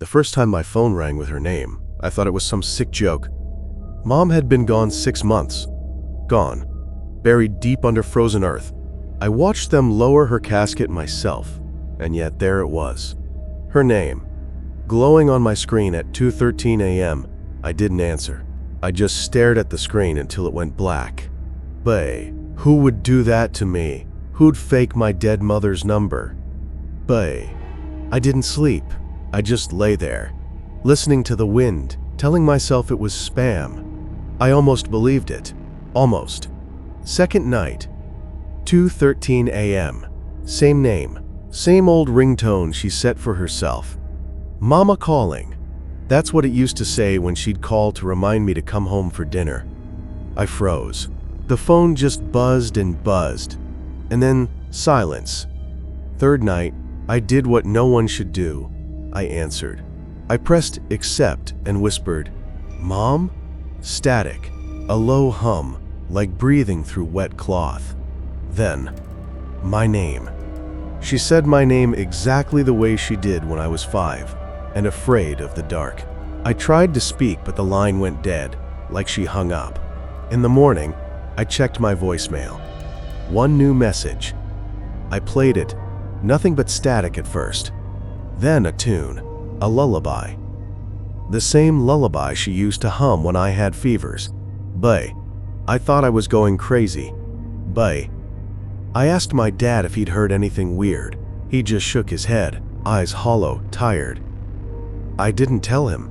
The first time my phone rang with her name, I thought it was some sick joke. Mom had been gone 6 months. Gone. Buried deep under frozen earth. I watched them lower her casket myself, and yet there it was. Her name, glowing on my screen at 2:13 a.m. I didn't answer. I just stared at the screen until it went black. Bae, who would do that to me? Who'd fake my dead mother's number? Bae. I didn't sleep. I just lay there, listening to the wind, telling myself it was spam. I almost believed it. Almost. Second night, 2:13 a.m. Same name, same old ringtone she set for herself. Mama calling. That's what it used to say when she'd call to remind me to come home for dinner. I froze. The phone just buzzed and buzzed. And then silence. Third night, I did what no one should do. I answered. I pressed accept and whispered, "Mom?" Static. A low hum, like breathing through wet cloth. Then, my name. She said my name exactly the way she did when I was 5, and afraid of the dark. I tried to speak, but the line went dead, like she hung up. In the morning, I checked my voicemail. One new message. I played it, nothing but static at first. Then a tune, a lullaby. The same lullaby she used to hum when I had fevers. Bae. I thought I was going crazy. Bae. I asked my dad if he'd heard anything weird. He just shook his head, eyes hollow, tired. I didn't tell him.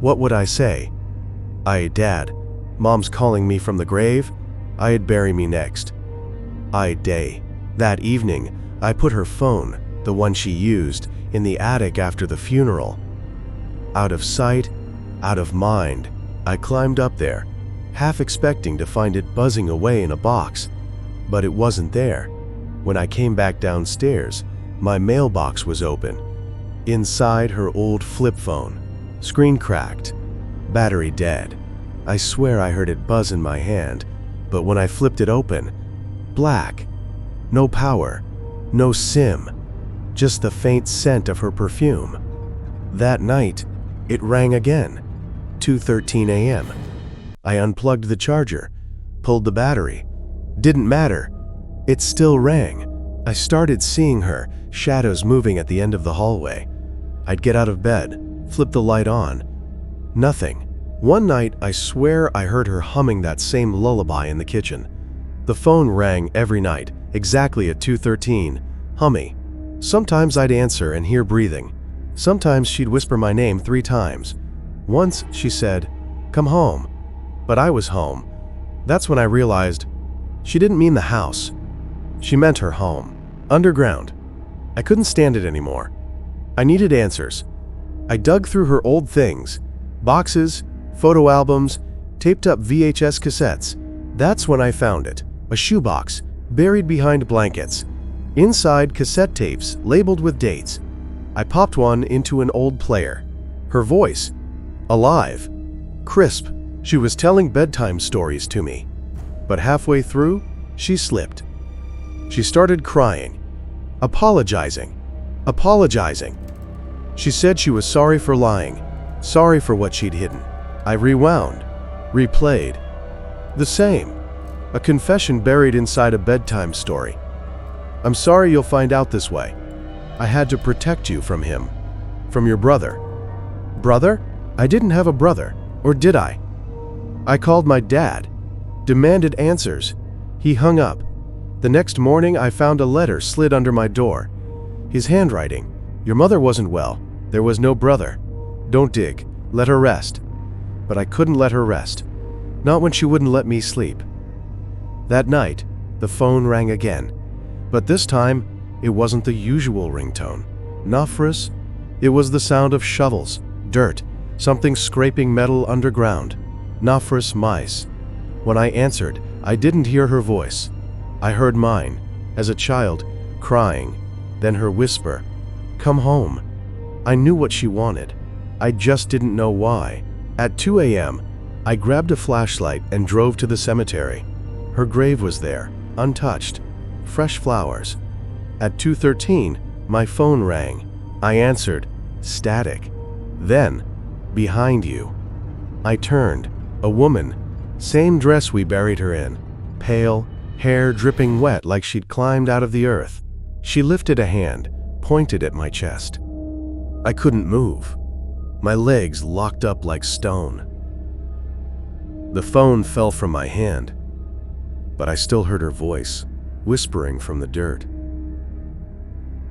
What would I say? Dad, Mom's calling me from the grave. I'd bury me next. Day. That evening, I put her phone, the one she used, in the attic after the funeral. Out of sight, out of mind, I climbed up there, half expecting to find it buzzing away in a box. But it wasn't there. When I came back downstairs, my mailbox was open. Inside, her old flip phone. Screen cracked. Battery dead. I swear I heard it buzz in my hand, but when I flipped it open, black. No power. No SIM. Just the faint scent of her perfume. That night, it rang again. 2:13 a.m. I unplugged the charger, pulled the battery. Didn't matter. It still rang. I started seeing her, shadows moving at the end of the hallway. I'd get out of bed, flip the light on. Nothing. One night, I swear I heard her humming that same lullaby in the kitchen. The phone rang every night, exactly at 2:13, humming. Sometimes I'd answer and hear breathing. Sometimes she'd whisper my name 3 times. Once she said, "Come home." But I was home. That's when I realized she didn't mean the house. She meant her home. Underground. I couldn't stand it anymore. I needed answers. I dug through her old things. Boxes, photo albums, taped up VHS cassettes. That's when I found it. A shoebox, buried behind blankets. Inside, cassette tapes, labeled with dates. I popped one into an old player. Her voice. Alive. Crisp. She was telling bedtime stories to me. But halfway through, she slipped. She started crying. Apologizing. Apologizing. She said she was sorry for lying. Sorry for what she'd hidden. I rewound. Replayed. The same. A confession buried inside a bedtime story. "I'm sorry you'll find out this way. I had to protect you from him. From your brother." Brother? I didn't have a brother. Or did I? I called my dad. Demanded answers. He hung up. The next morning, I found a letter slid under my door. His handwriting. "Your mother wasn't well. There was no brother. Don't dig. Let her rest." But I couldn't let her rest. Not when she wouldn't let me sleep. That night, the phone rang again. But this time, it wasn't the usual ringtone. Nafras. It was the sound of shovels, dirt, something scraping metal underground. Nafras mice. When I answered, I didn't hear her voice. I heard mine, as a child, crying, then her whisper, "Come home." I knew what she wanted. I just didn't know why. At 2 a.m., I grabbed a flashlight and drove to the cemetery. Her grave was there, untouched, fresh flowers. At 2:13, my phone rang. I answered. static. Then, behind you. I turned. A woman, same dress we buried her in, pale, hair dripping wet like she'd climbed out of the earth. She lifted a hand, pointed at my chest. I couldn't move. My legs locked up like stone. The phone fell from my hand, but I still heard her voice, whispering from the dirt.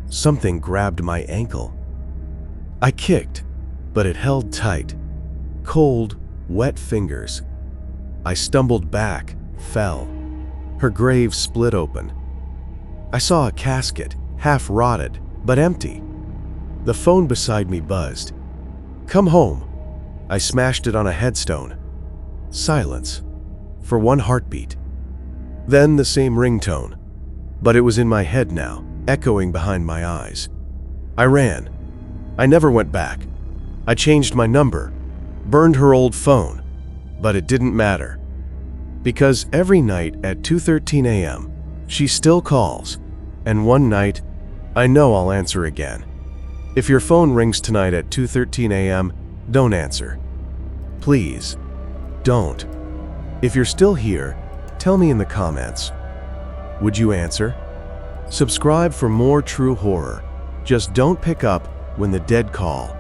Something grabbed my ankle. I kicked, but it held tight. Cold, wet fingers. I stumbled back, fell. Her grave split open. I saw a casket, half rotted, but empty. The phone beside me buzzed. "Come home." I smashed it on a headstone. Silence. For one heartbeat. Then the same ringtone, but it was in my head now, echoing behind my eyes. I ran. I never went back. I changed my number, burned her old phone, but it didn't matter. Because every night at 2:13 a.m., she still calls, and one night, I know I'll answer again. If your phone rings tonight at 2:13 a.m., don't answer. Please, don't. If you're still here, tell me in the comments. Would you answer? Subscribe for more true horror. Just don't pick up when the dead call.